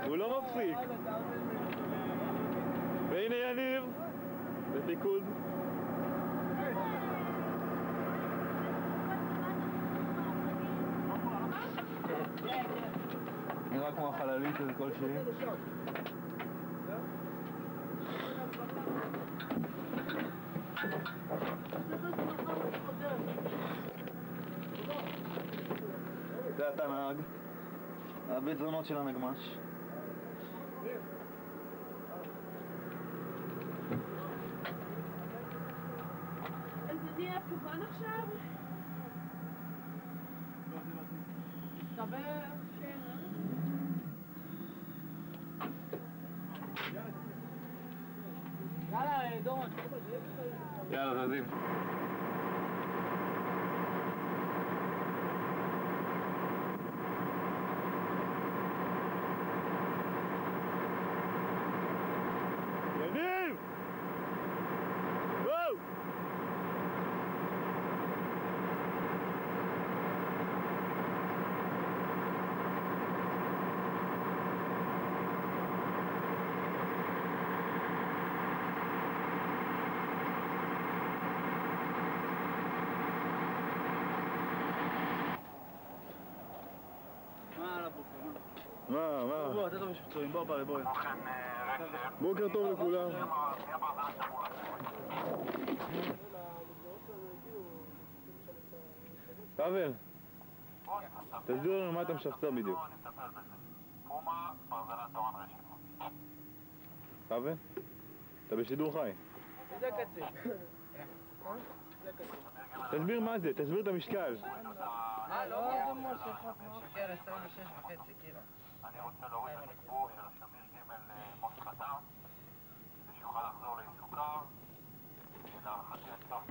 הוא לא מפסיק. והנה יניב, בפיקוד. נראה כמו החללית הזה כלשהי. זה אתה נהג, הבית זונות של הנגמש. אז אני הכוון עכשיו? מסתבר כן, יאללה, דורון. יאללה, זזים. יניב! וואו! מה? בוא, אתה טוב שפצועים, בוא. בוקר טוב לכולם. פאבל, תסביר לנו מה אתה משפצר בדיוק. פאבל? אתה בשידור חי. זה קצה. תסביר מה זה, תסביר את המשקל. לא, זה משה, שקר 26.5 קילו. אני רוצה להוריד את החיבור של השמיר ג' מוסקטה כדי שיוכל לחזור לעיסוקיו להערכתי את סוף.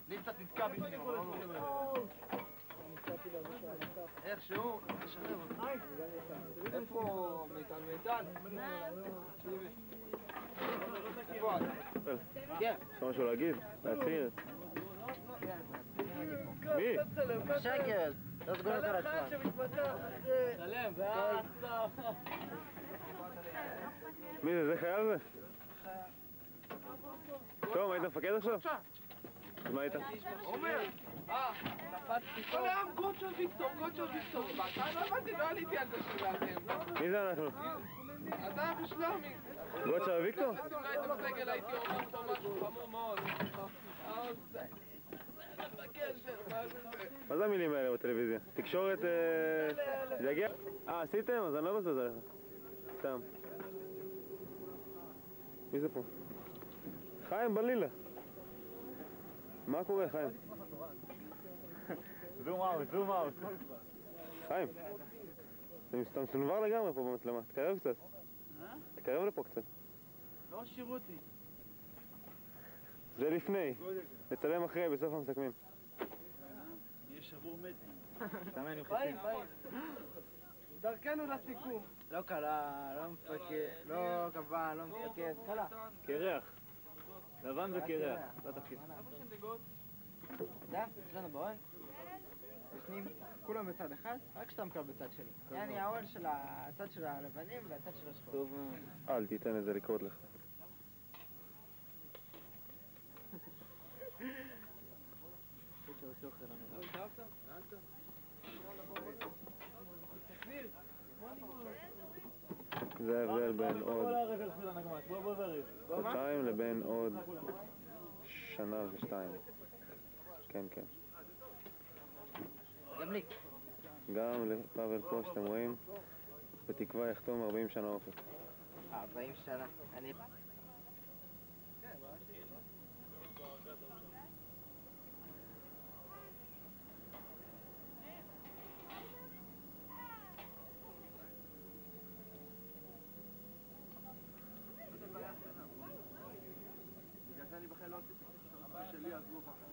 לי קצת נתקע בפנים, איכשהו, נשלב אותו. איפה מיטל? איפה את? כן. יש משהו להגיד? להצהיר? מי? שקל. לא סגור יותר עצמם. שלם, מי זה? זה חייל זה? טוב, היית מפקד עכשיו? אז מה היית? עומר! קפצתי כל היום גוצ'ו ויקטור. ואתה לא הבנתי, לא עליתי על זה שלאתם, לא? מי זה אנחנו? אתה בשלומי. גוצ'ו וויקטור? אולי הייתם בסגל, הייתי אומר פה משהו חמור מאוד. מה זה המילים האלה בטלוויזיה? תקשורת... זה יגיע? עשיתם? אז אני לא מבזבז עליך. סתם. מי זה פה? חיים בלילה. מה קורה, חיים? זום אאוט. חיים. אתה מסונבר לגמרי פה במצלמה. תקרב קצת. תקרב לפה קצת. לא שירו אותי. זה לפני. נצלם אחרי, בסוף המסכמים. יהיה שבור מתי. תאמן עם חיצים. דרכנו לסיכום. לא קלה, לא מפקד, לא כבן, לא מפקד. קלה. קרח. לבן וקרח. זה התפקיד. אתה? יש לנו באוהל? ישנים כולם בצד אחד, רק שאתה מקבל בצד שלי. יעני האוהל של הצד של הלבנים והצד של השחור. טוב, אל תיתן את זה לקרות לך. זה ההבדל בין עוד חודשיים לבין עוד שנה ושתיים. כן. גם לי. גם לפאבל פה שאתם רואים, בתקווה יחתום 40 שנה אופק. 40 שנה. אני... אני בכלל לא עשיתי את שלי, אז הוא בחר.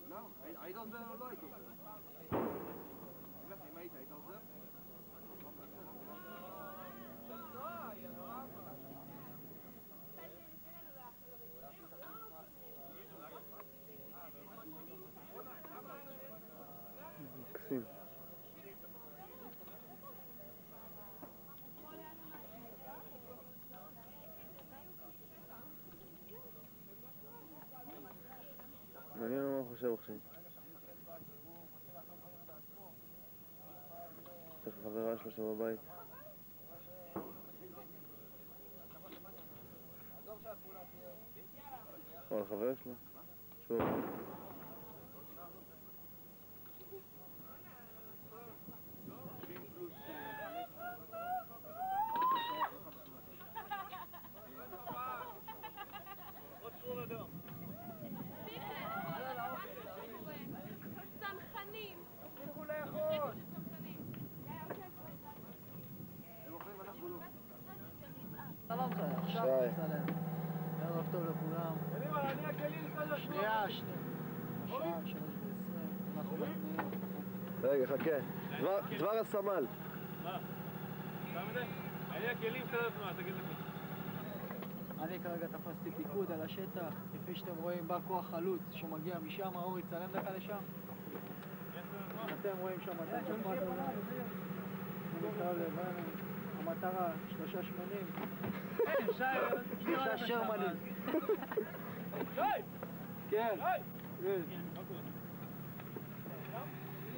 לא, היית עוזר או לא היית עוזר? אם היית עוזר? מקסים. מעניין מה הוא חושב עכשיו. צריך חברה שלו שבבית. או לחבר שלו? שוב. שלום סלם, עכשיו סלם. ערב טוב לכולם. שנייה. שעה, 3:20. אנחנו מתניעים. רגע, חכה. דבר הסמל. מה? אתה מדי? אני הכלים של התנועה, תגיד לי. אני כרגע תפסתי פיקוד על השטח. כפי שאתם רואים, בא כוח חלוץ שמגיע משם. אורי, צלם דקה לשם. אתם רואים שם את הצ'פט הזה. אני מתקרב לבנו. המטרה, 380. שלושה שרמנים. כן.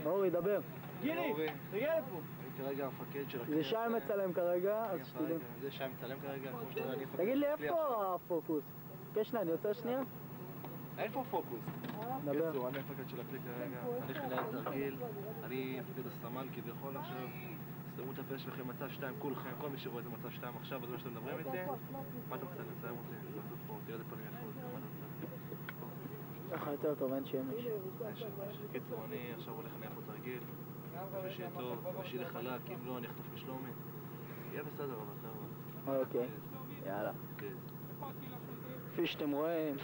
אורי, דבר. גילי, תגיע לפה. אני כרגע המפקד של זה שי מצלם כרגע, אז שתדעו. זה שי מצלם כרגע, כמו שאתה יודע, אני מפקד. תגיד לי, איפה הפוקוס? קשנה, אני יוצא שנייה? איפה פוקוס? דבר. בקיצור, אני המפקד של הכלי כרגע, אני חילת תרגיל, אני מפקד הסמל כביכול עכשיו. סתמו את הפה שלכם מצב 2, כולכם, כל מי שרואה את מצב 2 עכשיו, אז מה שאתם מדברים איתי, מה אתה מצלם? מצלם אותי, לעשות פה, תראה את הפנים יפות, מה אתה מצלם? ככה יותר טוב, אין שמש. אין שמש. בקיצור, אני עכשיו הולך לנהל פה תרגיל, מקווה שיהיה טוב, מקווה שיהיה חלק, אם לא אני אחטוף משלומי. יהיה בסדר, אבל חבר'ה. אוקיי, יאללה. כפי שאתם רואים,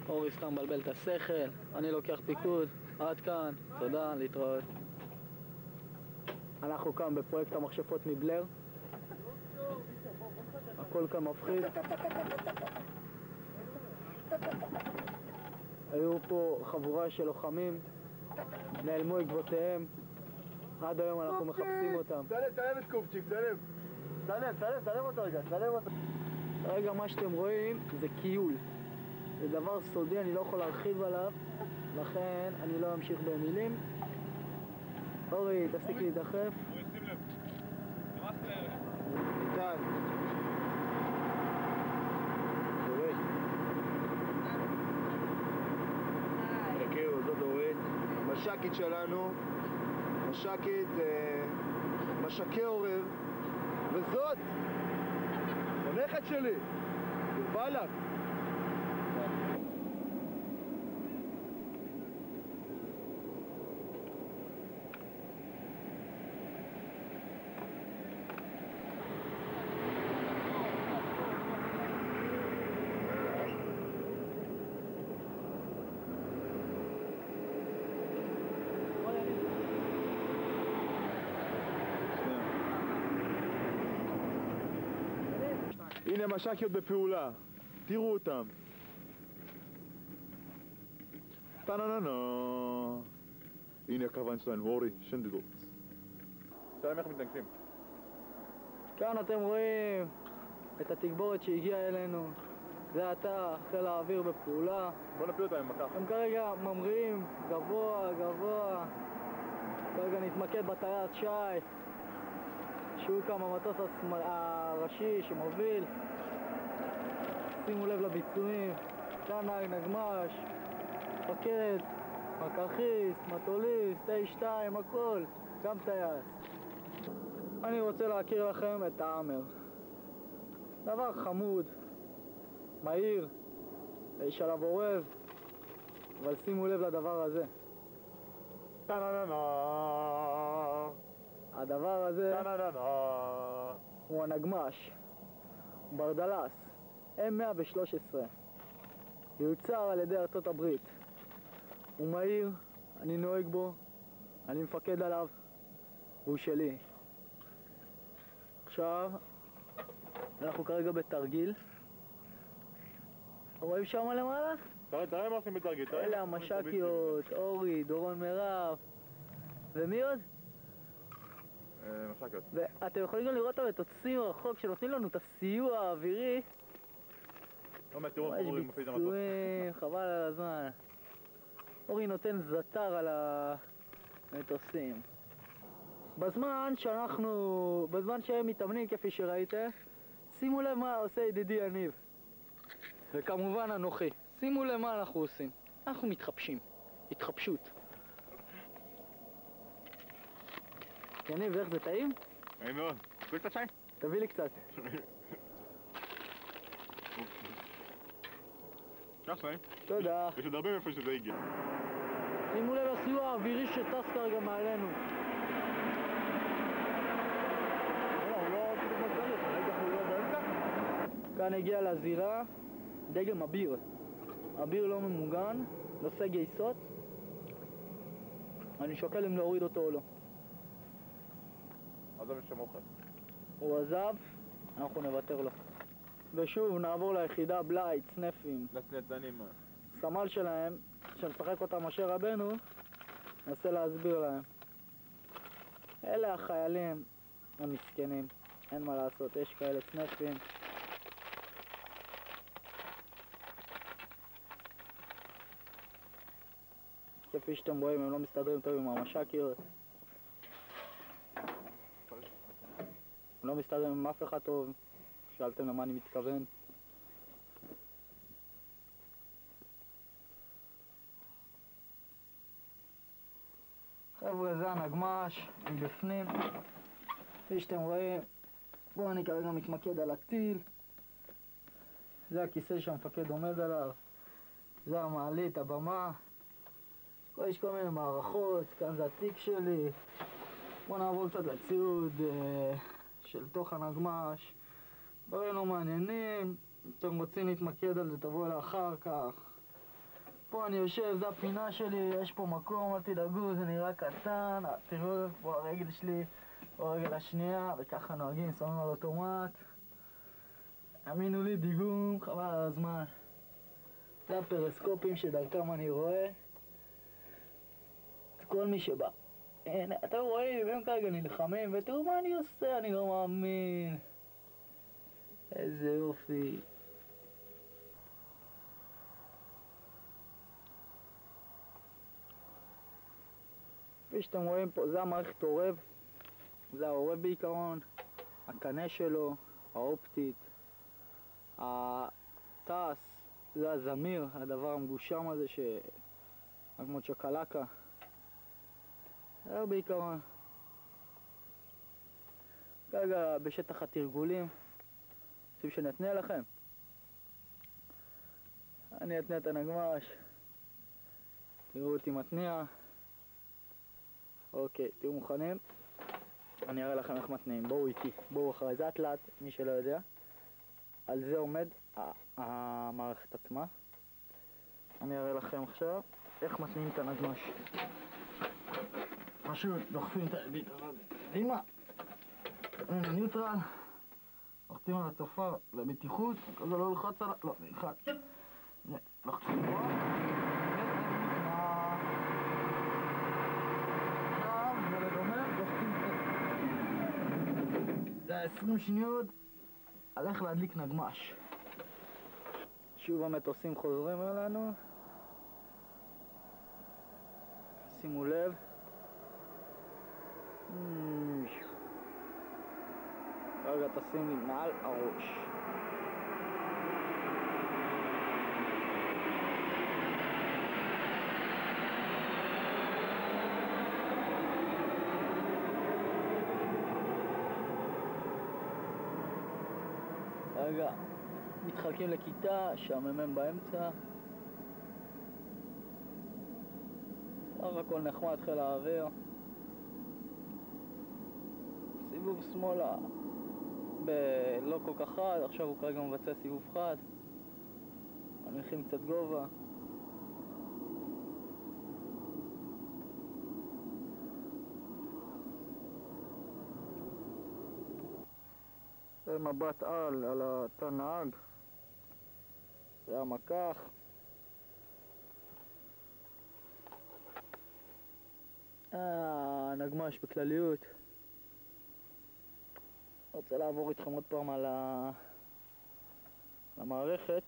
אורי סתם מבלבל את השכל, אני לוקח פיקוד, עד כאן, תודה, להתראות. אנחנו כאן בפרויקט המכשפות מבלר. הכל כאן מפחיד. היו פה חבורה של לוחמים, נעלמו עקבותיהם. עד היום אנחנו מחפשים אותם. צלם את קופצ'יק, צלם אותו רגע, צלם אותו. רגע, מה שאתם רואים זה קיול. זה דבר סודי, אני לא יכול להרחיב עליו, לכן אני לא אמשיך במילים. אורי, תפסיק להידחף. אורי, שים לב. נמאס לערב. איתן. דורית. תכירו, זו דורית. מש"קית שלנו. מש"קית, מש"קי עורר. וזאת! הנכד שלי! בלק! הנה מש"קיות בפעולה, תראו אותם. טה-נה-נה-נה. הנה הקרבן שלנו, אורי, שנדלוץ. שלום, איך מתנגשים? כאן אתם רואים את התגבורת שהגיעה אלינו. זה עתה, חיל האוויר בפעולה. בוא נפיל אותם עם מקף. הם כרגע ממריאים גבוה, גבוה. כרגע נתמקד בטייס שי, שהוא כאן המטוס הראשי שמוביל. שימו לב לביצועים. כאן נהג נגמ"ש, מפקד, מקרחיסט, מטוליסט, A2, הכל, גם טייס. אני רוצה להכיר לכם את האמר. דבר חמוד, מהיר, יש עליו עורב, אבל שימו לב לדבר הזה. הדבר הזה הוא הנגמ"ש, ברדלס, M113, יוצר על ידי ארצות הברית. הוא מהיר, אני נוהג בו, אני מפקד עליו, והוא שלי. עכשיו, אנחנו כרגע בתרגיל. רואים שם למעלה? תראה מה עושים בתרגיל. אלה המש"קיות, אורי, דורון מירב. ומי עוד? מש"קיות. ואתם יכולים גם לראות אותם מטוסים רחוק שנותנים לנו את הסיוע האווירי. יש ביצועים, חבל על הזמן. אורי נותן זטר על המטוסים. בזמן שהם מתאמנים כפי שראיתם, שימו לב מה עושה ידידי יניב. וכמובן אנוכי. שימו לב מה אנחנו עושים. אנחנו מתחפשים. התחפשות. יניב, איך זה טעים? טעים מאוד. תביא קצת שי? תביא לי קצת. קח שי. תודה. יש עוד הרבה מאיפה שזה הגיע. שימו לב לסיוע האווירי שטס כרגע מעלינו. כאן הגיע לזירה דגם אביר. אביר לא ממוגן, נושא גייסות. אני שוקל אם להוריד אותו או לא. עזוב יש שם אוכל. הוא עזב, אנחנו נוותר לו. ושוב נעבור ליחידה בלייט, סנפים. לצנצנים. סמל שלהם, שמשחק אותם משה רבנו, ננסה להסביר להם. אלה החיילים המסכנים, אין מה לעשות, יש כאלה סנפים. כפי שאתם רואים, הם לא מסתדרים טוב עם המש"קיות. הם לא מסתדרים עם אף אחד טוב. שאלתם למה אני מתכוון. חבר'ה, זה הנגמ"ש, מבפנים. כפי שאתם רואים, בואו אני כרגע מתמקד על הטיל. זה הכיסא שהמפקד עומד עליו. זה המעלית, הבמה. פה יש כל מיני מערכות, כאן זה התיק שלי. בואו נעבור קצת לציוד של תוך הנגמ"ש. דברים לא מעניינים, אתם רוצים להתמקד על זה תבואו אליי אחר כך. פה אני יושב, זו הפינה שלי, יש פה מקום, אל תדאגו, זה נראה קטן. תראו, פה הרגל שלי, פה הרגל השנייה, וככה נוהגים, שמים על אוטומט. האמינו לי, דיגום, חבל על הזמן. זה הפרסקופים שדרכם אני רואה. כל מי שבא. הנה, אתם רואים, הם כרגע נלחמים, ותראו מה אני עושה, אני לא מאמין. איזה יופי. כפי שאתם רואים פה, זה המערכת עורב. זה העורב בעיקרון. הקנה שלו, האופטית. הטס, זה הזמיר, הדבר המגושם הזה כמו צ'קלקה. זה בעיקרון. כרגע בשטח התרגולים. רוצים שנתניע לכם? אני אתניע את הנגמ"ש. תראו אותי מתניע. אוקיי, תהיו מוכנים. אני אראה לכם איך מתניעים. בואו איתי, בואו אחרי זה לאט, מי שלא יודע. על זה עומד המערכת עצמה. אני אראה לכם עכשיו איך מתניעים את הנגמ"ש. פשוט דוחפים את הידית הזאת קדימה. הנה ניוטרל. לוחצים על הצופר לבטיחות, כזה לא ללחץ עליו, לא, נלחץ. לוחצים פה. עכשיו, זה לדומם, לוחצים זה 20 שניות על איך להדליק נגמ"ש. שוב המטוסים חוזרים אלינו. שימו לב. רגע תשים לי מעל הראש. כרגע מתחלקים לכיתה, שהמ"מ באמצע. סך הכל נחמד חיל האוויר. סיבוב שמאלה לא כל כך חד, עכשיו הוא כרגע מבצע סיבוב חד. מניחים קצת גובה. זה מבט על התא נהג. זה המקח. נגמש בכלליות. רוצה לעבור איתכם עוד פעם על המערכת.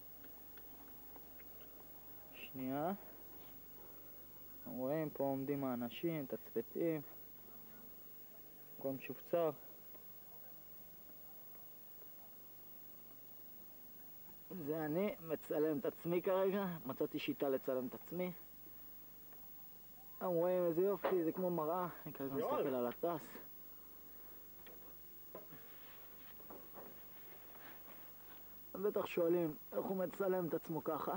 שנייה. אתם רואים פה עומדים האנשים, תצפתים. הכל משופצר. זה אני מצלם את עצמי כרגע, מצאתי שיטה לצלם את עצמי. אתם רואים איזה יופי, זה כמו מראה, אני כרגע מסתכל על הטס. אתם בטח שואלים איך הוא מצלם את עצמו ככה.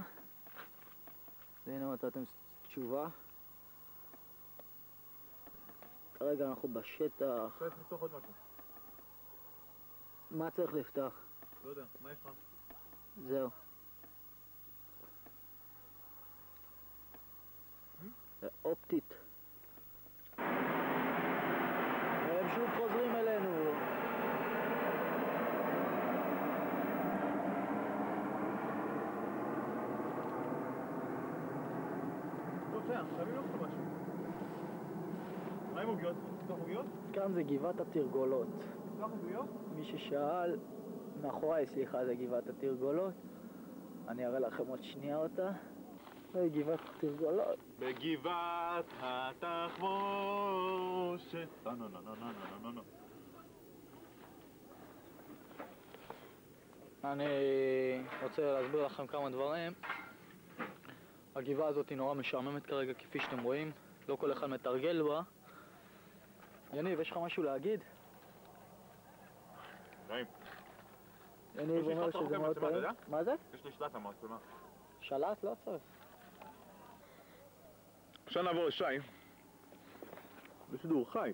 והנה מצאתם תשובה. כרגע אנחנו בשטח. צריך לפתוח עוד משהו. מה צריך לפתוח? לא יודע, מה יש לך? זהו. זה אופטית. הם שוב חוזרים אלינו. לא שם, חייבים לך משהו. מה עם עוגיות? לפתוח עוגיות? כאן זה גבעת התרגולות. לפתוח עוגיות? מי ששאל, מאחוריי, סליחה, זה גבעת התרגולות. אני אראה לכם עוד שנייה אותה. זה גבעת התרגולות. בגבעת התחמושת. לא. אני רוצה להסביר לכם כמה דברים. הגבעה הזאת היא נורא משעממת כרגע, כפי שאתם רואים. לא כל אחד מתרגל בה. יניב, יש לך משהו להגיד? נעים. יניב אומר שזה מאוד טעים. מה זה? יש לי שלט המצלמה. שלט? לא צריך. עכשיו נעבור לשי. בשידור חי.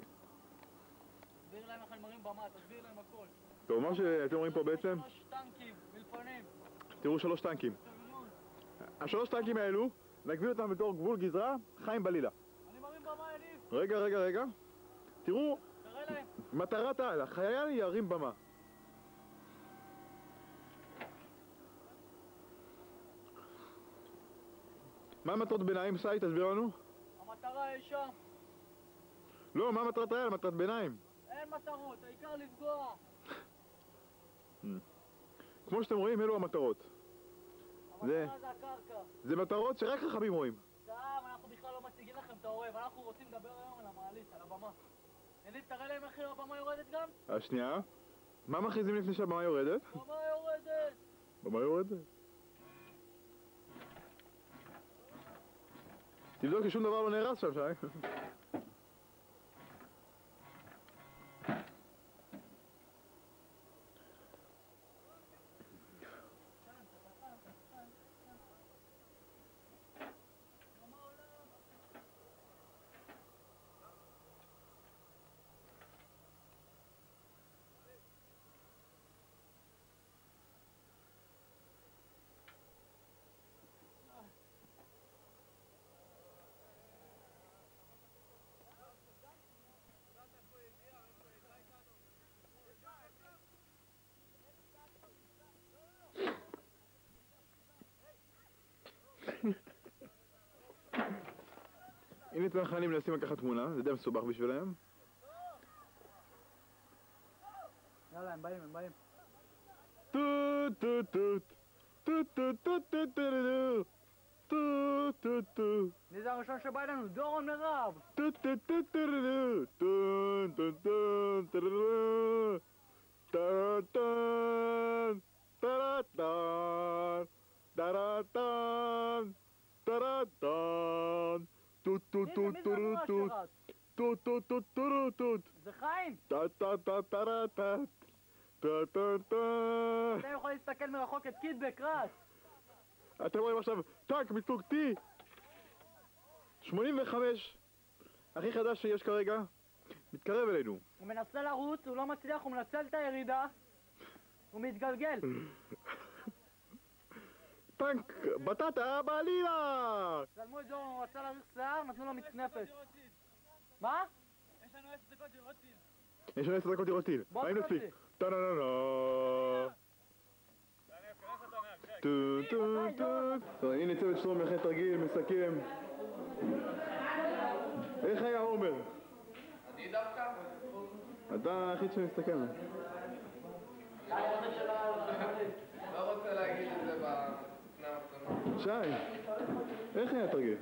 תסביר להם איך הם מראים במה, תסביר להם הכל. טוב, מה שאתם רואים פה בעצם, 3 טנקים, מלפנים. תראו 3 טנקים. ה3 טנקים האלו, נגביל אותם בתור גבול גזרה, חיים בלילה. אני מרים במה, יניב. רגע. תראו, תראה להם. מטרת העל, החייל ירים במה. מה מטרות ביניים, סי? תסביר לנו. המטרה היא שם. לא, מה מטרת העל? מטרת ביניים. אין מטרות, העיקר לפגוע. כמו שאתם רואים, אלו המטרות. המטרה זה הקרקע. זה מטרות שרק חכמים רואים. סתם, אנחנו בכלל לא מציגים לכם את העורב, אנחנו רוצים לדבר היום על המעלית, על הבמה. יניב, תראה להם איך הבמה יורדת גם? השנייה. מה מכריזים לפני שהבמה יורדת? הבמה יורדת! במה יורדת? תבדוק ששום דבר לא נהרס שם, שי. הנה צנחנים מנסים לקחת תמונה, זה די מסובך בשבילם. יאללה, הם באים. טוט טוט טוט טוט טוט טוט טוט טוט טוט טוט. מי זה הראשון שבא אלינו? דורון מירב! טוט טוט טוט טוט טוט טוט טוט טרטן טרטן טרטן טרטן טוט טוט טוט טוט טוט טוט טוט טוט טוט. זה חיים! טה טה טה טה טה טה טה טה. אתם יכולים להסתכל מרחוק את קידבק רץ. אתם רואים עכשיו טנק מסוג T 85 הכי חדש שיש כרגע, מתקרב אלינו. הוא מנסה לרוץ, הוא לא מצליח, הוא מנצל את הירידה, הוא מתגלגל. טנק בטטה בעלילה! צלמו את זה, הוא רצה להריח שיער, נתנו לו מצנפת. מה? יש לנו 10 דקות לראות טיל. בוא היינו תראה אצלי. אותי. טה-נה-נה-נה. טוב, הנה צוות שלום אחרי תרגיל, מסכם. איך היה עומר? אני דווקא? אתה היחיד שמסתכל. לא רוצה להגיד את זה בפני המצלמה. שי, איך היה תרגיל?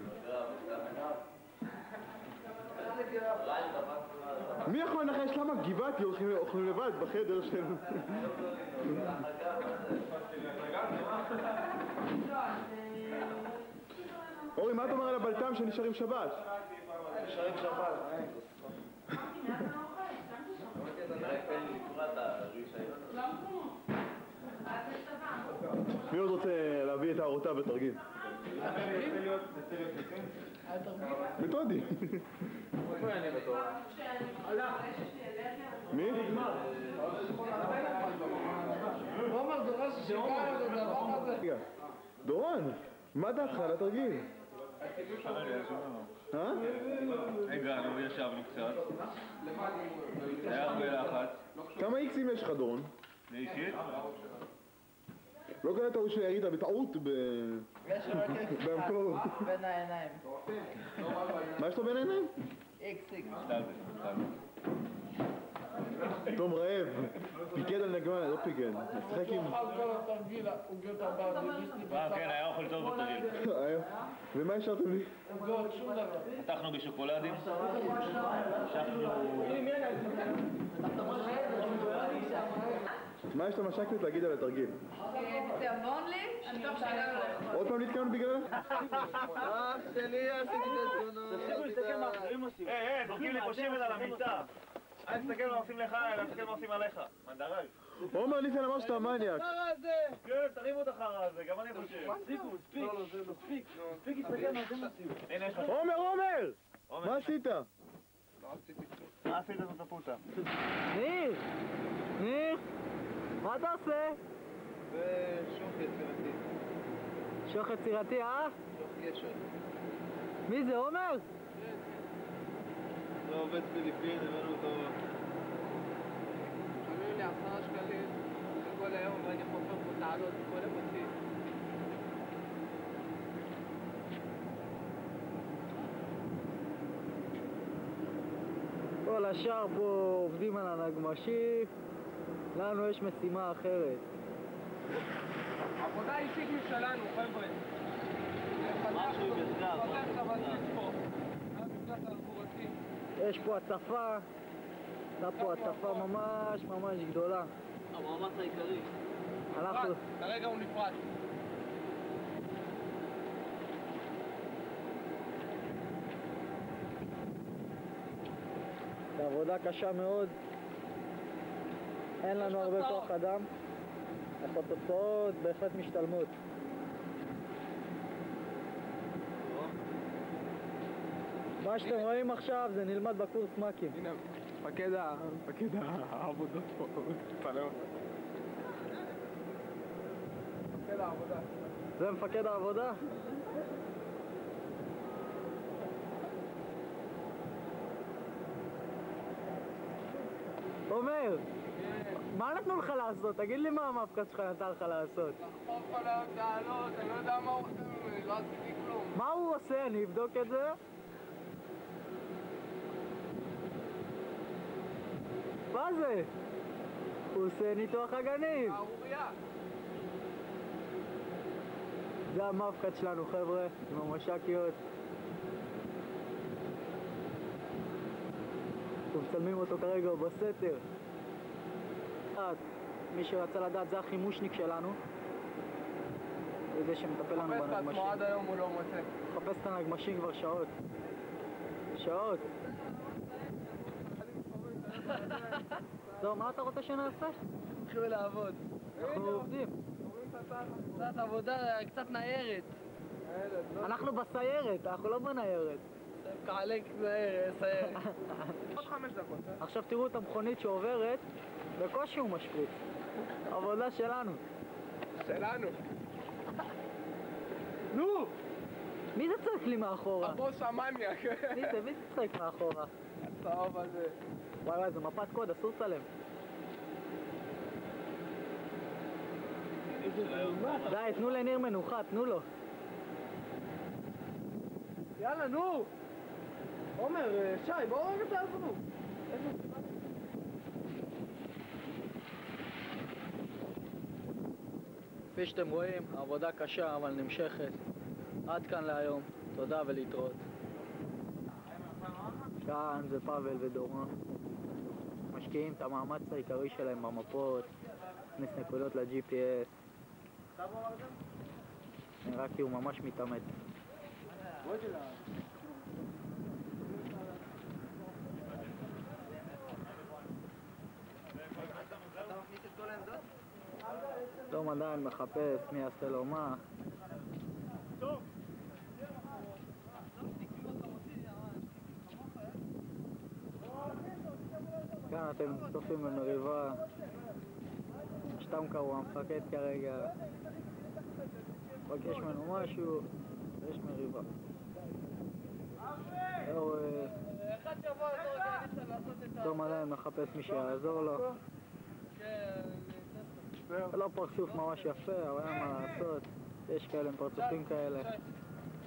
מי יכול לנחש למה גבעתי אוכלים לבד בחדר שלנו? אורי, מה אתה אומר על הבלטם שנשאר עם שבת? נשאר עם שבת. מי עוד רוצה להביא את הערותיו בתרגיל? מתודי. מי? עומר דורש ששיקרנו את הדבר הזה. רגע, דורון, מה דעתך על התרגיל? הגענו וישבנו קצת. היה הרבה לחץ. כמה איקסים יש לך, דורון? זה אישית? לא קראת הוא שירית בטעות במקור. בין העיניים. מה יש לו בין העיניים? איקס. תום רעב, פיקד על נגמן, לא פיקד. משחק עם... כן, היה אוכל טוב בתרגיל. ומה השארתם לי? פתחנו בשוקולדים. מה יש למש"קית להגיד על התרגיל? בתיאבון לי, אני טוב שהגענו לאכול. עוד פעם נתקענו בגלל? אח שלי, עשיתי את התזונות. תפסיקו להסתכל מה אחרים עושים. זורקים לי פה שמן על המיטה. אל תסתכל מה עושים לך, אלא תסתכל מה עושים עליך. מנדרג. עומר ניסן אמר שאתה מניאק. כן, תרימו את החרא הזה, גם אני חושב. מספיק להסתכל מה אתם עושים. הנה יש לך. עומר! מה עשית? מה עשית זאת הפוטה? ניר! מה אתה עושה? זה שוך יצירתי. שוך יצירתי, אה? שוך גשר. מי זה, עומר? זה עובד פיליפין, הבאנו אותו... שומעים לי 10 שקלים כל היום ואני חופר פה תעלות כל הבסיס. כל השאר פה עובדים על הנגמשים, לנו יש משימה אחרת. עבודה אישית משלנו, חבר'ה. משהו בסגר. לפתח את הבסיס פה. המפגש התחבורתי. יש פה הצפה, הייתה פה הצפה ממש גדולה. המאמץ העיקרי. אנחנו... כרגע הוא נפרד. זו עבודה קשה מאוד, אין לנו הרבה כוח אדם, אך התוצאות בהחלט משתלמות. מה שאתם רואים עכשיו זה נלמד בקורס מ"כים. הנה, מפקד העבודות פה, תפנה אותו. מפקד העבודה. זה מפקד העבודה? עומר, מה נתנו לך לעשות? תגיד לי מה המפקד שלך נתן לך לעשות. לחפור כל היום תעלות, אני לא יודע מה הוא עושה ממני, לא עשיתי כלום. מה הוא עושה? אני אבדוק את זה. מה זה? הוא עושה ניתוח אגנים. שערורייה. זה המפקד שלנו, חבר'ה, עם המש"קיות. אנחנו מצלמים אותו כרגע בסתר. מי שרצה לדעת, זה החימושניק שלנו. זה שמטפל לנו מחפש את בנגמשים. עצמו עד היום הוא לא מוצא. מחפש את הנגמשים כבר שעות. שעות. טוב, מה אתה רוצה שנעשה? התחילו לעבוד. אנחנו עובדים. קצת עבודה, קצת ניירת. אנחנו בסיירת, אנחנו לא בניירת. קעלק סיירת. עוד 5 דקות. עכשיו תראו את המכונית שעוברת, בקושי הוא משפריץ. עבודה שלנו. שלנו. נו! מי זה צועק לי מאחורה? הבוס המניאק. מי זה צועק מאחורה? טוב, אז... וואי, זה מפת קוד, אסור לצלם. די, תנו לניר מנוחה, תנו לו. יאללה, נו! עומר, שי, בואו רגע תעזרו. כפי שאתם רואים, עבודה קשה אבל נמשכת. עד כאן להיום, תודה ולהתראות. כאן זה פאבל ודורון. משקיעים את המאמץ העיקרי שלהם במפות, נכניס נקודות ל-GPS. נראה כי הוא ממש מתאמץ. תום עדיין מחפש מי יעשה לו מה. כאן אתם צופים במריבה. שטמקה הוא המפקד כרגע. מבקש ממנו משהו, ויש מריבה. תום עדיין מחפש מי שיעזור לו. זה לא פרצוף ממש יפה, אבל אין מה לעשות. יש כאלה עם פרצופים כאלה.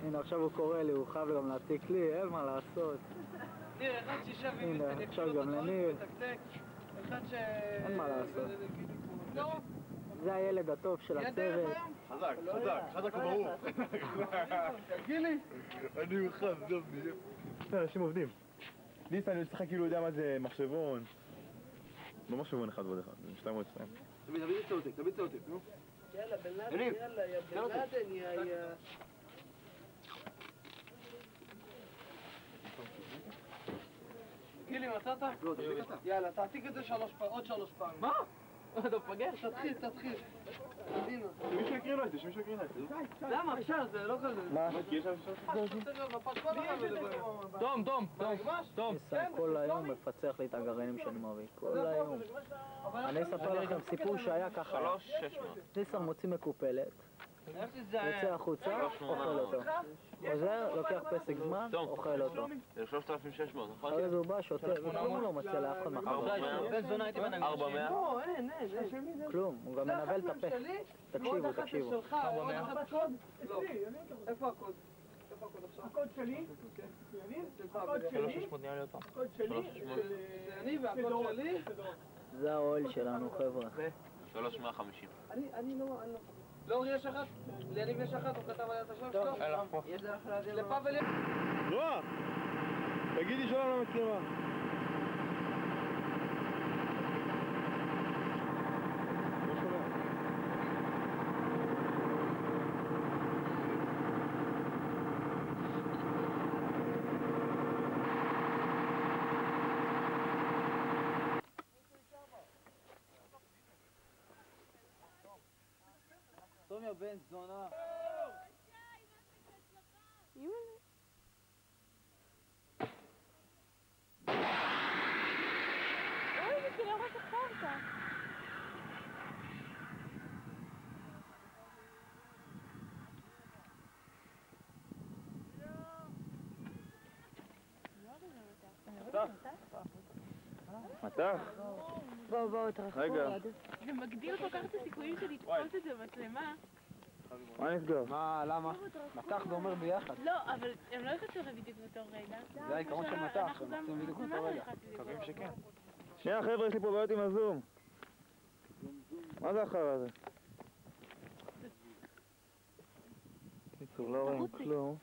הנה עכשיו הוא קורא לי, הוא חייב גם להציק לי, אין מה לעשות. הנה, עכשיו גם לניר. אין מה לעשות. זה הילד הטוב של הצוות. חזק, חזק, חזק וברור. גילי! אני מוכן, טוב, נהיה. אנשים עובדים. ניסן, אני צריך כאילו יודע מה זה מחשבון. לא מחשבון אחד ועוד אחד, זה 2 ועוד 2. תביא צעותק, נו. יאללה, בן לאדן, יאללה, יא בן לאדן, יא... גילי, מצאת? לא, תביא אתה. יאללה, תעתיק את זה עוד 3 פעמים. מה? אתה מפגר? תתחיל. קדימה. שמישהו יקריא לו את זה, שמישהו יקריא לו את זה. למה? אפשר, זה לא כזה. מה? כי יש שם ניסן כל היום מפצח לי את הגרעינים שאני מביא. כל היום. אני אספר לכם סיפור שהיה ככה. 3,600. ניסן מוציא מקופלת, יוצא החוצה, אוכל אותו. חוזר, לוקח פסק זמן, אוכל אותו. זה 3,600, נכון? אחרי זה הוא בא, שותה, וכלום הוא לא מציע לאף אחד מהחברים. 400? לא, אין. כלום, הוא גם מנבל את הפה. תקשיבו. לא. איפה הקוד? הקוד שלי? הקוד שלי? הקוד שלי? אני והקוד שלי? זה האוהל שלנו, חבר'ה. 3,150. אני לא... לא, יש אחת? ליניב יש אחת, הוא כתב עליה את השם שלו? אין לך פה. יש דרך להעביר לפאבל יש... נועה! תגידי שלום למצלמה. לא שומע. תומיה בן זונה. אוי, זה כאילו רק אחר כך. מתח? בואו, תרחבו. רגע. זה מגדיל כל כך את הסיכויים של לתפוס את זה במצלמה. מה נסגר? מה, למה? מתח זה אומר ביחד. לא, אבל הם לא ייחצו לך בדיוק באותו רגע. זה העיקרון של מתח, אנחנו הם גם עושים בדיוק באותו רגע. מקווים שכן. שנייה חבר'ה, יש לי פה בעיות עם הזום. מה זה אחר הזה? קיצור, לא רואים כלום.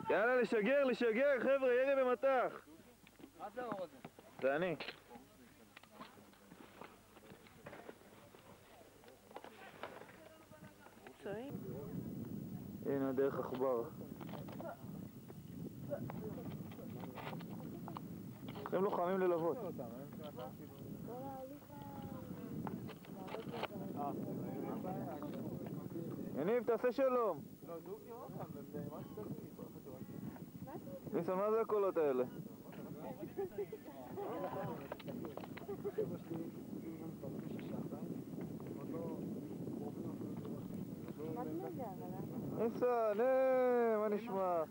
יאללה, לשגר, חבר'ה, ירי במטח. מה זה האור הזה? זה אני. טועים. הנה דרך עכבר. צריכים לוחמים ללוות. יניב, תעשה שלום. ניסן, מה זה הקולות האלה? ניסן, מה נשמע?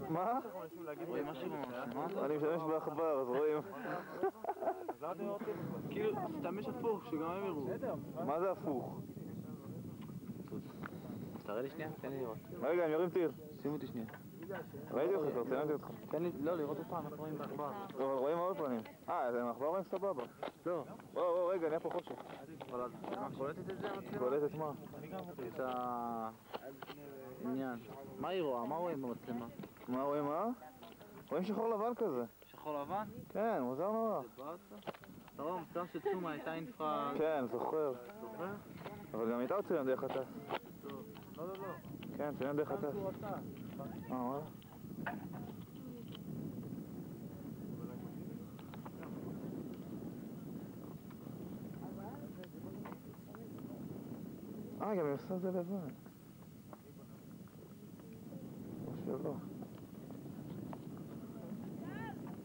מה? אני משתמש בעכבר, אז רואים. כאילו, תשתמש הפוך, שגם הם יראו. מה זה הפוך? תראה לי שנייה, תן לי לראות. רגע, אני יורים טיל. שימו אותי שנייה. ראיתי אותך, כבר צילמתי אותך. תן לי, לא, לראות אותך, אנחנו רואים בעכבר. אבל רואים הרבה פנים. זה מעכבר רואים סבבה. לא. בוא, רגע, נהיה פה חושך. אבל מה, קולטת את זה המצלמה? קולטת מה? את העניין. מה היא רואה? מה רואים במצלמה? מה רואים מה? רואים שחור לבן כזה. שחור לבן? כן, מוזר נורא. אתה רואה, המצלמה של צומה הייתה אינפרה... כן, זוכר. זוכר? אבל גם איתה הוא צילם דרך הטס. לא. כן, צילם דרך הטס. מה? גם היא עושה את זה לבד. או שלא.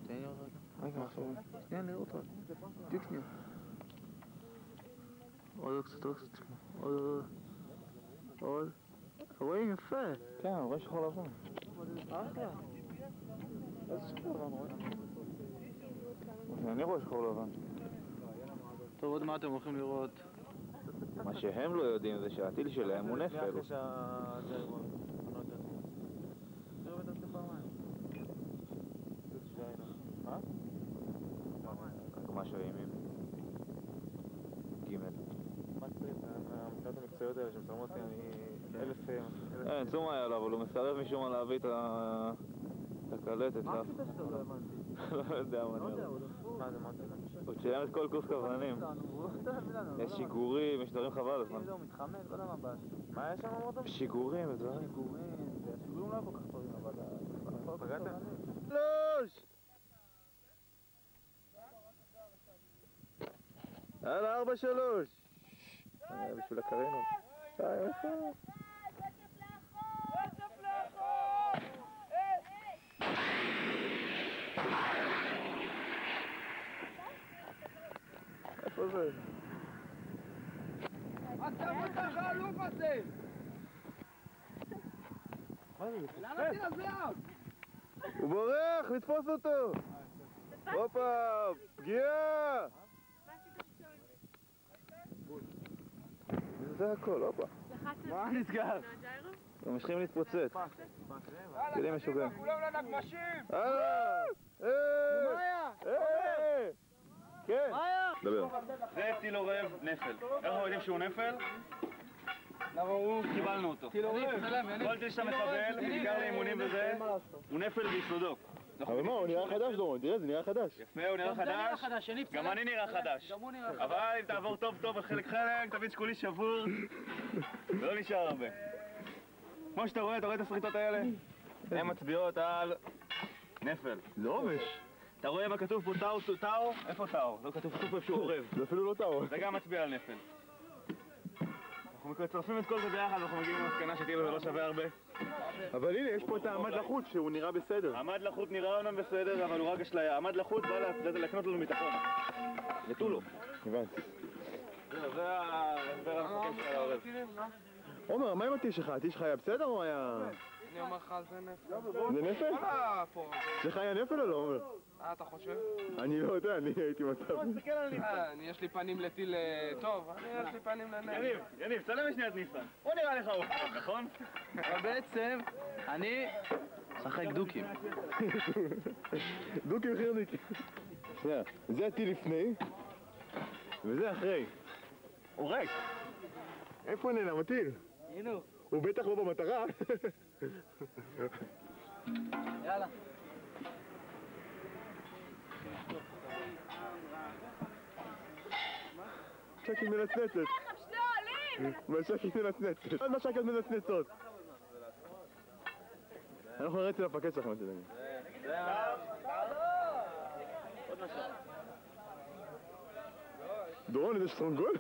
תן לי עוד רגע. רגע, עכשיו. שנייה, לראות רק. בדיוק שנייה. עוד קצת. עוד. רואים יפה. כן, רואים שחור לבן. אחלה. איזה שחור לבן רואים? אני רואה שחור לבן. טוב, עוד מה אתם הולכים לראות? מה שהם לא יודעים זה שהטיל שלהם הוא נפל. משהו אימים. ג' המצאות המקצועיות האלה שמצלמות אותי, אני אלף... אין, צום היה לו, אבל הוא מסרב משום מה להביא את הקלטת. מה הקטע שלו? לא האמנתי. לא יודע מה נראה. מה זה? הוא צילם את כל קורס כווננים. יש שיגורים, יש דברים חבל הזמן. הוא מתחמק, לא יודע מה הבעיה שלו. מה היה שם אמרת? שיגורים ודברים. שיגורים לא היו כל כך טובים, אבל... פגעת? 3! יאללה, 4-3! בשביל הקרינות. איפה זה? מה שם אותך האלוף הזה? לאן אותי לזיעה? הוא בורח, לתפוס אותו! הופה, פגיעה! זה הכל, הופה. מה נסגר? הם משכים להתפוצץ. טילים משוגעים. כולם לנגמשים! הלאה! כן! דבר. זה טיל עורב נפל. איך אנחנו יודעים שהוא נפל? קיבלנו אותו. כל טיל שאתה מקבל, בעיקר לאימונים וזה, הוא נפל ביסודו. אבל מה, הוא נראה חדש דורון, תראה, זה נראה חדש. יפה, הוא נראה חדש. גם אני נראה חדש. אבל אם תעבור טוב בחלק תבין שכולי שבור, ולא נשאר הרבה. כמו שאתה רואה את הסריטות האלה? הן מצביעות על נפל. זה עובש. אתה רואה מה כתוב פה טאו? איפה טאו? לא כתוב פה שהוא עורב. זה אפילו לא טאו. זה גם מצביע על נפל. אנחנו מצרפים את כל זה ביחד ואנחנו מגיעים למסקנה שטיל זה לא שווה הרבה. אבל הנה, יש פה את העמד לחוץ שהוא נראה בסדר. העמד לחוט נראה אומנם בסדר, אבל הוא רק אשליה. העמד לחוט בא להקנות לנו ביטחון. ותו לו. הבנתי. זה ההסבר המפקד של העורב. עומר, מה עם הטיל שלך? הטיל שלך היה בסדר או היה... אני אומר לך, זה נפל. זה נפל? פה. שלך היה נפל או לא, עומר? אתה חושב? אני לא יודע, אני הייתי מצב. יש לי פנים לטיל טוב, יש לי פנים לנפל. יניב, צלם שנייה את ניסן. הוא נראה לך אופן, נכון? אבל בעצם, אני משחק דוקים. דוקים חירניקים. שנייה, זה הטיל לפני, וזה אחרי. הוא ריק. איפה נעלם הטיל? הנה הוא. הוא בטח לא במטרה. יאללה. צ'קי מנצנצת. שני עולים! מש"קית מנצנצת. עוד מש"קיות מנצנצות. אנחנו נראה אצל המפקד שלכם, מה שתדעים. עוד משהו. דורון, איזה שטרונגול?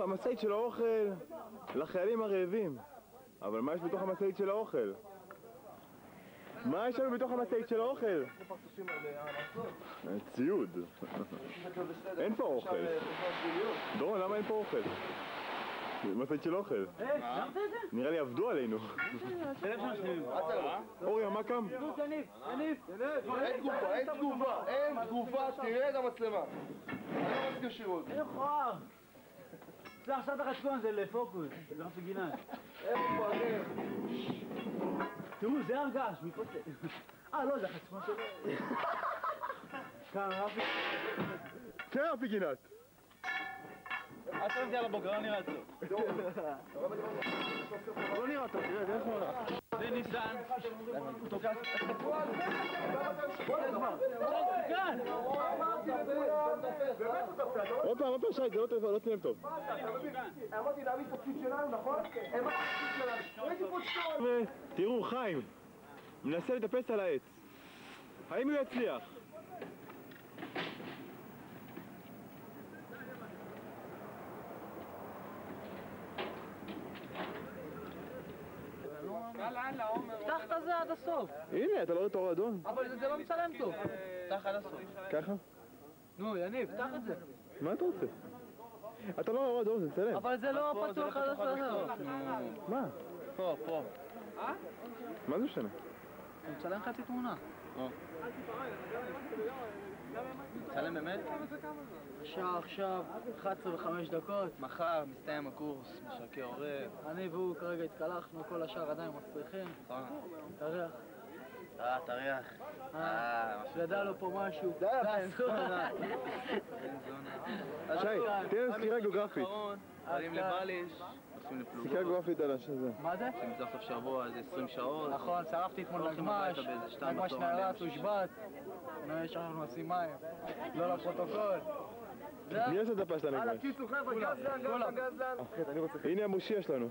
המשאית של האוכל לחיילים הרעבים. אבל מה יש בתוך המשאית של האוכל? מה יש לנו בתוך המשאית של האוכל? ציוד. אין פה אוכל. דורון, למה אין פה אוכל? משאית של אוכל. נראה לי עבדו עלינו. אוריה, מה קם? אין תגובה, תראה את המצלמה. אני לא מזכיר שירות. אין חואר. זה עכשיו את החשבון, זה לפוקוס, זה לא גינה. איפה אני? תראו, זה הרגש, מפה זה. לא, זה החשבון שלו. כאן, רפי. כן, רפי גינת. עכשיו זה על הבוגר, לא נראה טוב. לא נראה טוב, תראה, זה איך זה ניסן. הוא תוקע. עוד פעם, שי, זה לא תנם טוב. אמרתי להביא את התפקיד שלנו, נכון? אמרתי את התפקיד שלנו. תראו, חיים, מנסה לטפס על העץ. האם הוא יצליח? פתח את זה עד הסוף. הנה, אתה לא רואה את האור האדום? אבל זה לא מצלם טוב. פתח עד הסוף. ככה? נו, יניב, פתח את זה. מה אתה רוצה? אתה לא רואה אור האדום, זה מצלם. אבל זה לא פתוח עד הסוף. מה? פה. מה זה משנה? הוא מצלם חצי תמונה. מצלם באמת? השעה עכשיו 11:05. מחר מסתיים הקורס, משרקי עורף. אני והוא כרגע התקלחנו, כל השאר עדיין מצליחים. תריח. תריח. ידע לו פה משהו. די, שי, תהיה סקירה גיאוגרפית. עולים לבליש, נוסעים לפלוגות. סקירה גיאוגרפית על הזה. מה זה? שנמצא סוף שבוע, זה 20 שעות. נכון, צרפתי אתמול נגמש, נגמש נהרס, הושבת. שאנחנו עושים מים. לא לפרוטוקול. מי עושה את הפס לנגמש? קיצור חבר'ה, גזלן. הנה המושיע שלנו.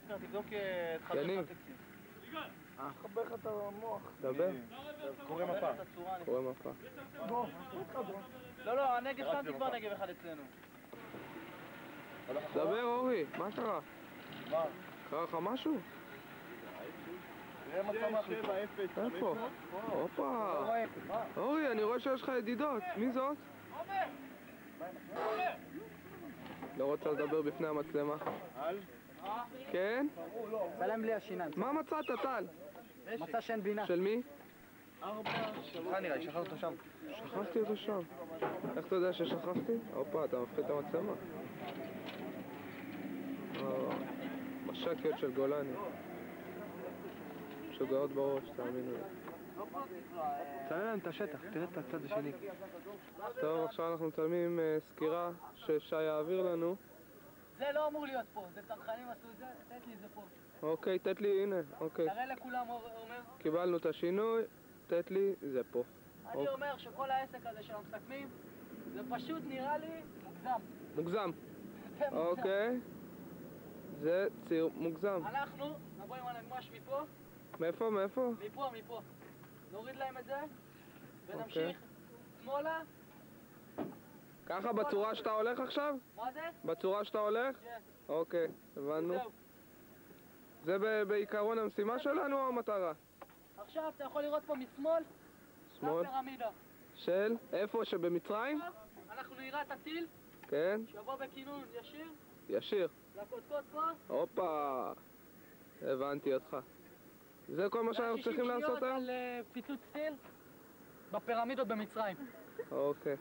תבדוק את יניב. חבר לך את המוח. דבר. קורא מפה. קורא מפה. לא, הנגב שמתי כבר נגב אחד אצלנו. דבר אורי, מה קרה? מה? קרה לך משהו? תראה מה צמח לי. איפה? הופה. אורי, אני רואה שיש לך ידידות. מי זאת? לא רוצה לדבר בפני המצלמה. כן? צלם בלי השיניים. מה מצאת, טל? מצא שאין בינה. של מי? שלך נראה לי, שכחת אותו שם. שכחתי אותו שם. איך אתה יודע ששכחתי? הופה, אתה מפחית את המצלמה. מש"קיות של גולני. שוגעות בראש, תאמינו לי. צלם להם את השטח, תראה את הצד השני. טוב, עכשיו אנחנו מצלמים סקירה ששי יעביר לנו. זה לא אמור להיות פה, זה צרכנים עשו את זה, תת לי זה פה. אוקיי, תת לי, הנה, אוקיי. תראה לכולם אומר. קיבלנו את השינוי, תת לי, זה פה. אני אומר שכל העסק הזה של המסכמים, זה פשוט נראה לי מוגזם. מוגזם. אוקיי. זה ציר מוגזם. אנחנו נבוא עם הנגמש מפה. מאיפה? מפה. נוריד להם את זה, ונמשיך שמאלה. ככה בצורה שאתה הולך עכשיו? מה זה? בצורה שאתה הולך? כן. אוקיי, הבנו. זה בעיקרון המשימה שלנו או המטרה? עכשיו אתה יכול לראות פה משמאל, שמאל? פירמידה. של? איפה? שבמצרים? אנחנו נראה את הטיל, כן. שיבוא בכינון ישיר, ישיר. לקודקוד פה. הופה. הבנתי אותך. זה כל מה שאנחנו צריכים לעשות היום? 60 שניות על פיצוץ טיל בפירמידות במצרים. אוקיי.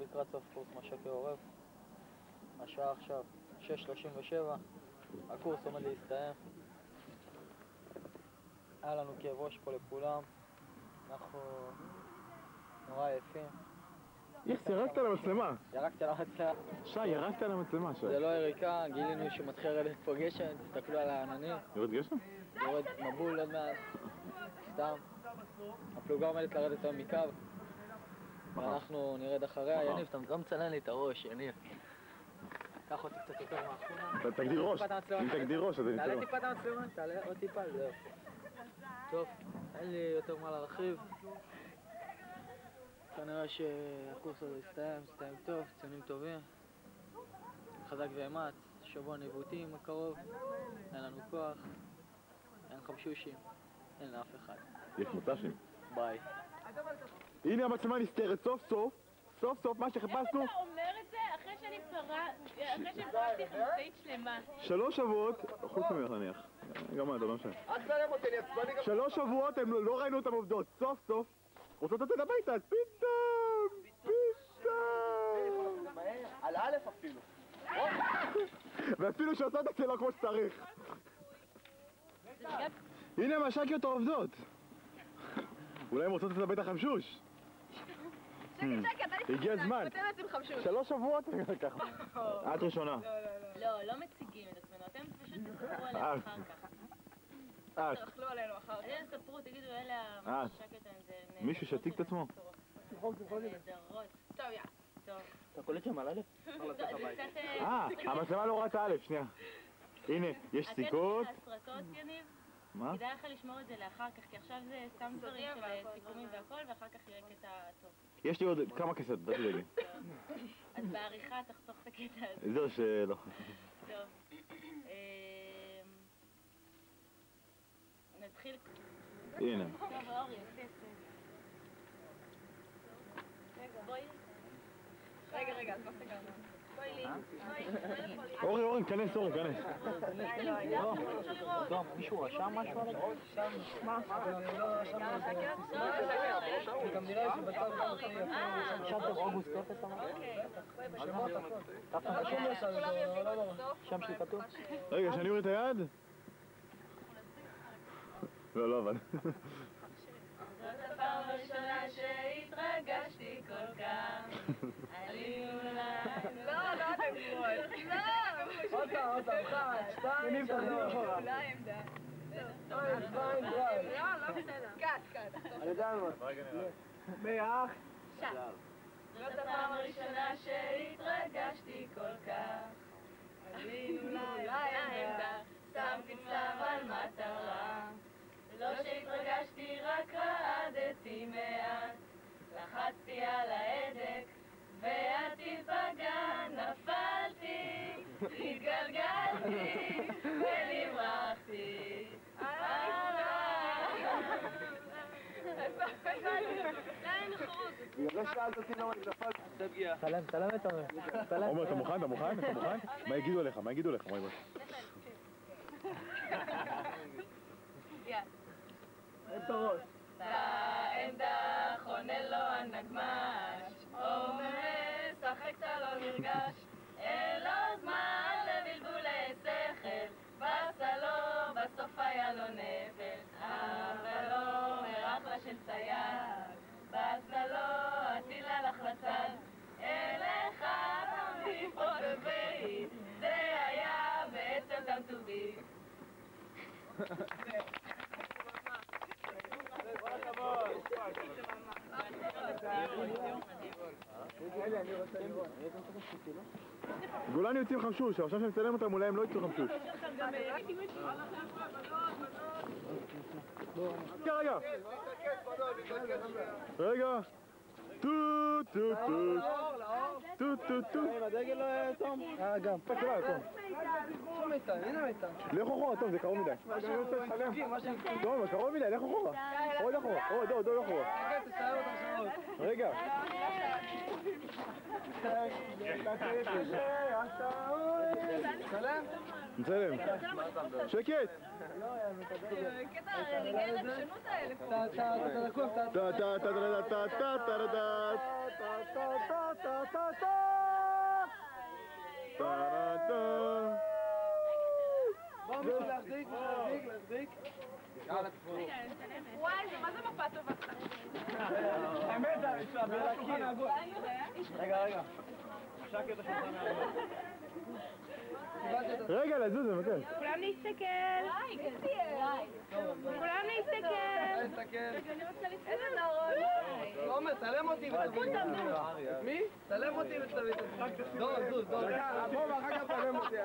לקראת סוף קורס מש"קי עורף. השעה עכשיו 6:37, הקורס עומד להסתיים. היה לנו כאב ראש פה לכולם, אנחנו נורא עייפים. איך ירקת על המצלמה? ירקתי על המצלמה. שי, ירקת על המצלמה, שי. זה לא יריקה, גילינו שמתחיל לרדת פה גשם, תסתכלו על העננים. יורד גשם? יורד מבול עוד מעט, סתם. הפלוגה עומדת לרדת היום מקו, ואנחנו נרד אחריה. יניב, אתה גם מצלם לי את הראש, יניב. קח אותי קצת יותר מאחורה. תגדיר ראש, אם תגדיר ראש, אז אני תעלה טיפה את המצלמה, תעלה עוד טיפה, זהו. טוב, אין לי יותר מה להרחיב. כנראה שהקורס הזה הסתיים טוב, ציונים טובים. חזק ואמץ, שבוע ניווטים הקרוב, אין לנו כוח, אין חמשושים, אין לאף אחד. יש מוצ"שים. ביי. הנה המצלמה נסתרת סוף סוף מה שחיפשנו. איך אתה אומר את זה אחרי שאני פרשתי חמישית שלמה? 3 שבועות, חוץ ממך נניח, גם אתה לא משנה. 3 שבועות הם לא ראינו אותם עובדות, סוף רוצות לתת הביתה, אז פתאום. על א' אפילו. ואפילו שעושות את זה לא כמו שצריך. הנה המש"קיות העובדות. אולי הם רוצות לתת הביתה חמשוש. הגיע הזמן. 3 שבועות ככה. את ראשונה. לא מציגים את עצמנו, אתם פשוט תספרו עלינו אחר כך. תאכלו עלינו אחר כך. אלה ספרו, תגידו, אלה המש"קיות האלה. מישהו שתיק את עצמו? טוב, יא. טוב. אתה קולט שם על א'? המצלמה לא רצה א', שנייה. הנה, יש סיכות. הקטע של הסרטות, יניב, מה? כדאי לך לשמור את זה לאחר כך, כי עכשיו זה סתם דברים של סיכומים והכל, ואחר כך יהיה קטע טוב. יש לי עוד כמה כסות, תגידי לי. אז בעריכה תחתוך את הקטע הזה. זהו שלא. טוב. נתחיל. הנה. טוב, אורי, עושה. בואי. רגע, אז לא סגרנו. בואי לי. אורי, כנס, כנס. טוב, מישהו רשם משהו על הגבול? מה? גם נראה שבצד רשמתם אוגוסט אפס אמרת? שם שלי כתוב? רגע, שאני אוריד את היד? לא, אבל. זאת הפעם הראשונה שהתרגשתי כל כך. אני אולי... לא, עוד פעם, 1, 2, 3. אולי עמדה. לא בסדר. קאט. אני יודע מה. מאח. זאת הפעם הראשונה שהתרגשתי כל כך. אני אולי עמדה. שמתי צלב על מטרה. לא שהתרגשתי, רק רעדתי מעט. לחצתי על ההדק, ואת תיפגע, נפלתי, התגלגלתי, ונמרחתי. בגלל זה שאלת אותי למה אני נפלתי. זה פגיעה. תלם את עומר. עומר, אתה מוכן? מה יגידו עליך? בעמדה חונה לו הנגמש, אומר שחקת לא נרגש, אין לו זמן לבלבולי שכל, בסלו בסוף היה לו נפל, אבל לא אומר אחלה של צייר, בסלו הטילה לך לצד, אין לך מפה בבית, זה היה בעצם גם טובי. גולני יוצאים חמשוש, עכשיו שאני מצלם אותם אולי הם לא יצאו חמשוש. רגע. טוט. הדגל לא תום? גם. שום איתן, הנה איתן. לך אחורה, טוב, זה קרוב מדי. טוב, קרוב מדי, לך אחורה. עוד אחורה. רגע. נצלם. שקט! קטע רגעי רגשנות האלה פה. וואי, זה מה זה מפה טובה. רגע. רגע, לזוז, זה מקל. כולם להסתכל. כולם להסתכל. איזה נורא. עומר, צלם אותי ותביא את מי? צלם אותי ותביא את דור, זוז. בוא, ואחר כך צלם אותי.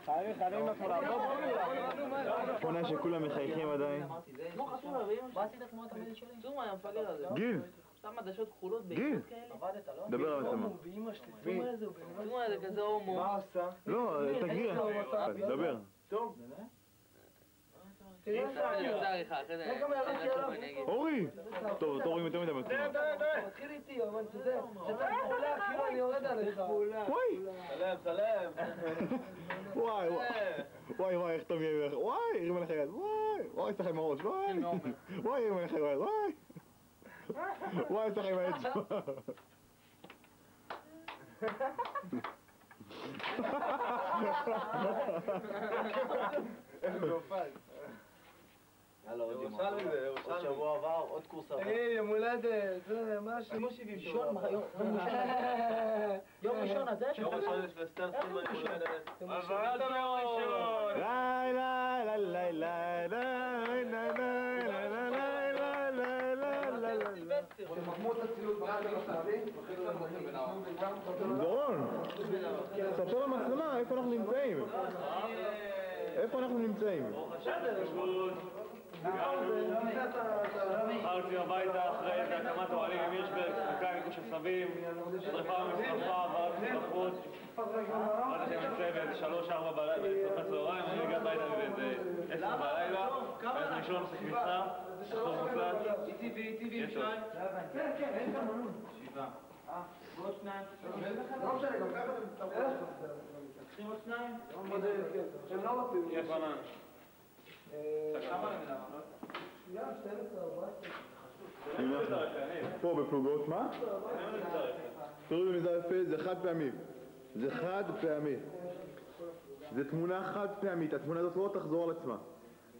חייבים לתמונה. תמונה שכולם מחייכים עדיין. מה עשית תמונת המייל שלי? צום היה מפגר הזה. גיל! שם עדשות כחולות גיל! בעינות כאלה. עבדת, לא? דבר על המצלמה. צום היה זה כזה הומו. מה עושה? לא, תגיע. דבר. אורי! טוב, אתה רואים יותר מדי מצלמה. תתחיל איתי, אבל אתה יודע, אתה פעולה, כאילו אני יורד עליך. וואי! צלם. וואי, איך אתה מייבך? וואי, הרים עליך יד. וואי, שחק עם הראש. וואי, הרים עליך יד. וואי, שחק עם האצבע. איזה גופן. יאללה, עוד שבוע עבר, עוד קורס עבר. יום הולדת, זה משהו. כמו 70 שעות. יום ראשון הזה? יום ראשון יש לסטארט סטרים יום הולדת. מזל טוב יום ראשון! דורון, ספר למצלמה איפה אנחנו נמצאים. איפה אנחנו נמצאים? חזרתי הביתה אחרי הקמת אוהלים עם הירשברג, סמכה עם גוש הסבים, שרפה במשרפה, עברתי בחוץ, עד לכם יוצא באיזה 3-4 בלילה, בסוף הצהריים, אני הגע הביתה באיזה 10 בלילה, ואז ראשון עושה כניסה, לחזור מוקלט, יש עוד. אין גם מנון. 7. ועוד 2. לא משנה, גם ככה אתה צריכים עוד 2? הם לא רוצים. יש בנן. פה בפלוגות, מה? תורידו מזר יפה, זה חד פעמי. זה חד פעמי. זה תמונה חד פעמית, התמונה הזאת לא תחזור על עצמה.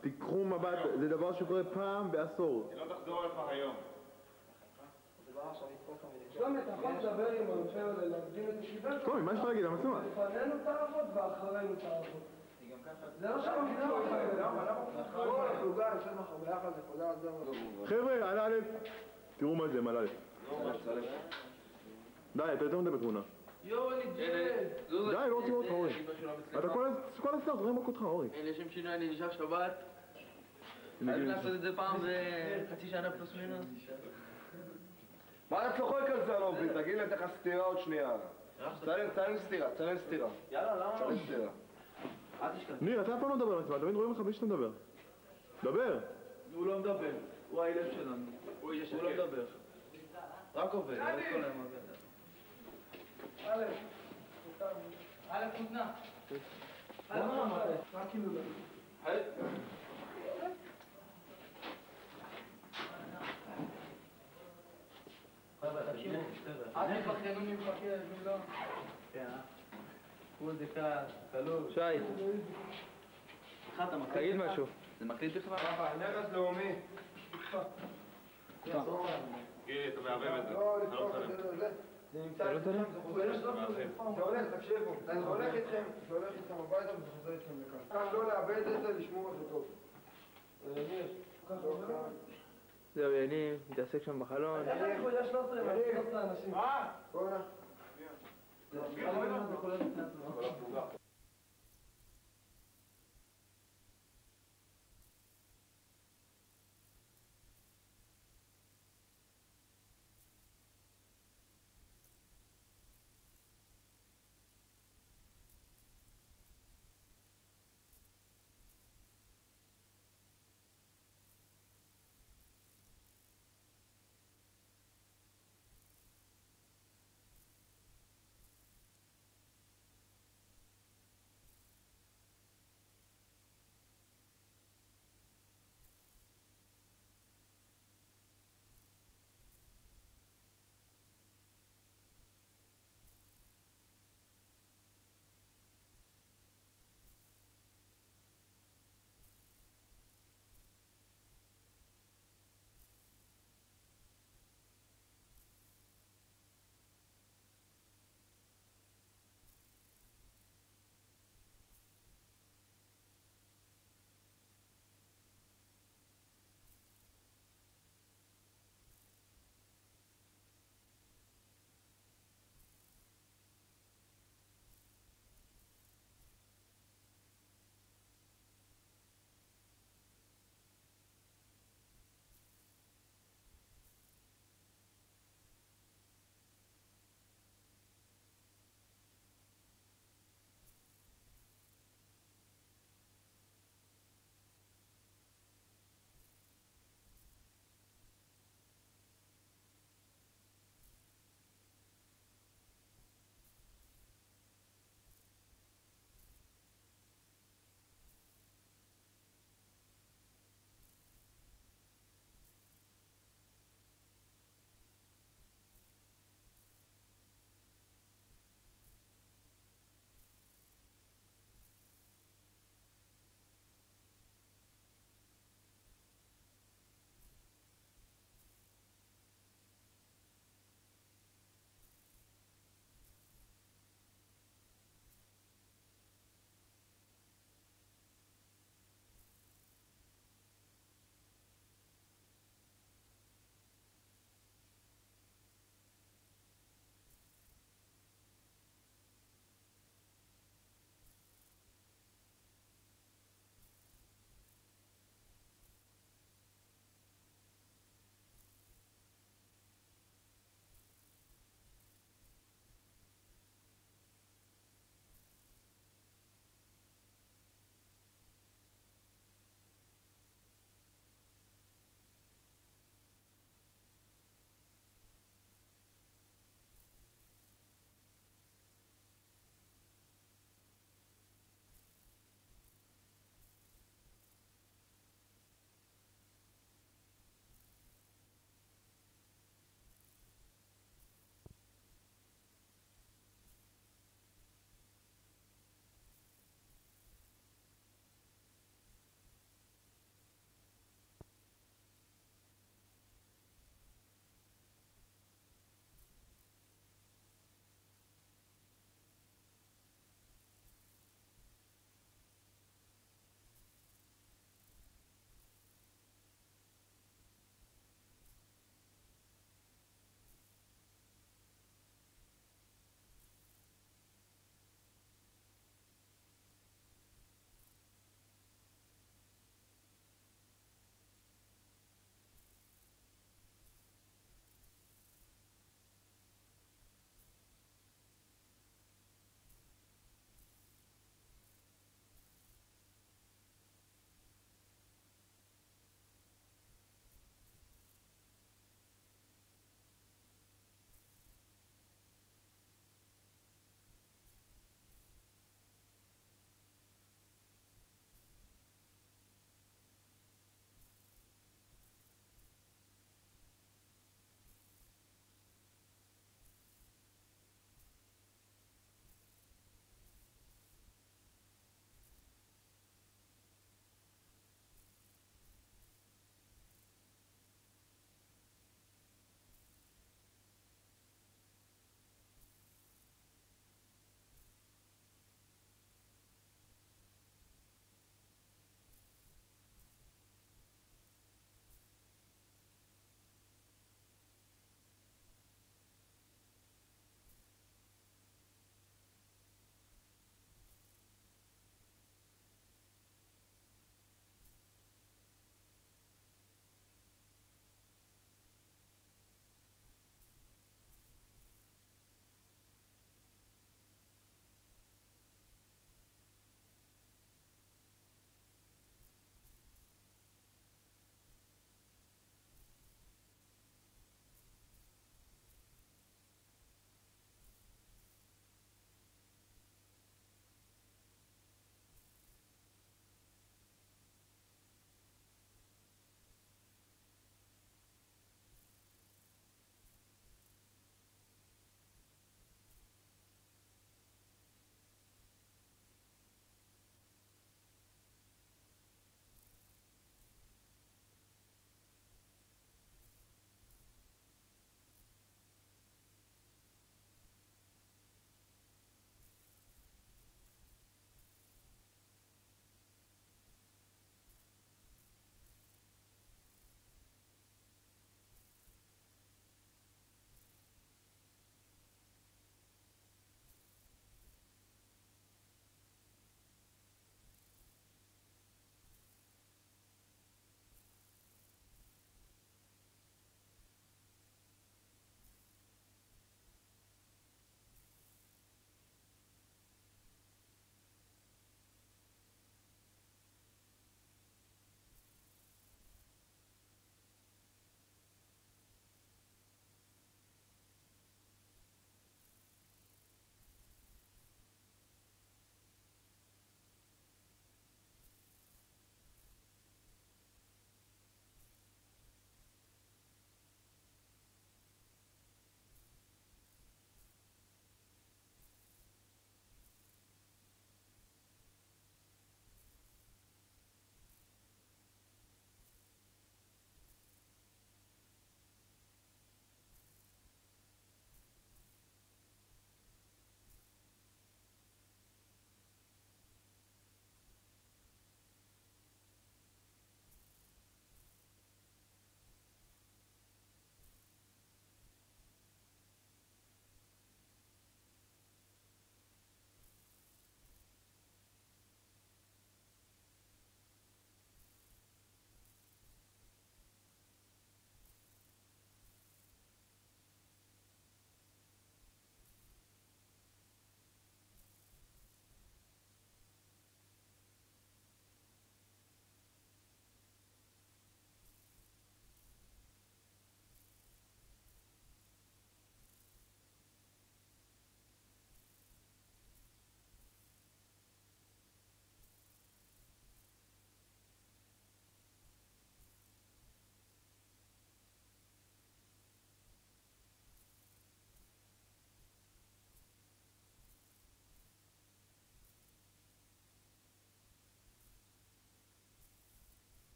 תיקחו מבט, זה דבר שקורה פעם בעשור. היא לא תחזור עליך היום. שלומי, אתה יכול לדבר עם הממשלה להקדים את הישיבה? שלומי, מה יש לך להגיד? המצלמה. לפנינו תעבוד ואחרינו תעבוד. זה לא שהמדינה לא חייבת. כל הפלוגה יושב לך ביחד, נקודה על זה. חבר'ה, על א', תראו מה זה, על א'. די, אתה יותר מדי בתמונה. יואו, אני ג'ל. די, לא רוצים אותך, אורי. אתה כל הסרט, רואים רק אותך, אורי. אין לשם שינוי, אני נשאר שבת. חייבים לעשות את זה פעם בחצי שנה פלוס מינוס. מה אתה צוחק על זה, אלובי? תגיד לי, תכף סתירה עוד שנייה. צלם סתירה. יאללה, למה? צלם סתירה. ניר, אתה אף פעם לא מדבר על עצמך, תמיד רואים לך בלי שאתה מדבר. דבר. הוא לא מדבר, הוא הילד שלנו. הוא לא מדבר. רק עובד, לא כל היום עובד. א', כותנה. רק כאילו לא. אל תפחדנו ממפקד, מי לא? כן, הוא דקה, קלוש. שי. תגיד משהו. זה מקליט בכלל? נכס לאומי. גילי, אתה מערבב את זה. אתה לא מצלם. זה נמצא איתכם, זה הולך, תקשיבו, זה הולך איתכם הביתה וזה חוזר איתכם לכאן. כאן לא לאבד את זה, לשמור על זה טוב. זהו, יניב, מתעסק שם בחלון. איך אני חושב 13 אנשים? מה? בוא'נה.